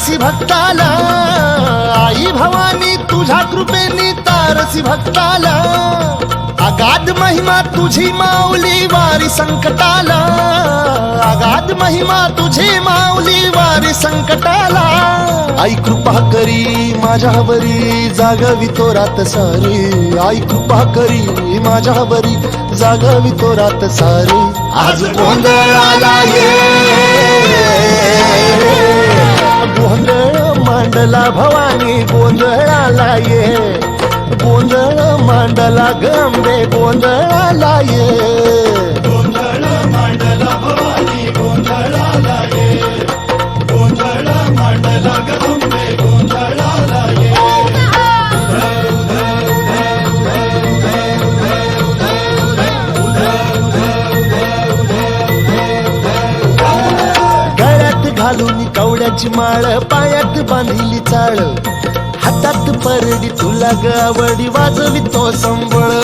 तारसी भक्ताला, आई भवानी तुझ्या कृपेने तारसी भक्ताला, अगाध महिमा तुझी माऊली वारी संकटाला, अगाध महिमा तुझी माऊली वारी संकटाला। आई कृपा करी माझ्यावरी जागवी तो रात सारी, आई कृपा करी माझ्यावरी जागवी तो रात सारी। आज गोंधळाला ये, गोंधळ मांडला भवानी गोंधळाला ये, गोंधळ मांडला गंबे गोंधळाला ये, गोंधळ मांडला भवानी गोंधळाला ये, गोंधळ मांडला गंबे गोंधळाला ये। गळ्यात घालून कवड्याची माळ, पायात बांधिली चाळ, हातात परडी तुला गावडी वाजवी तो संबळ।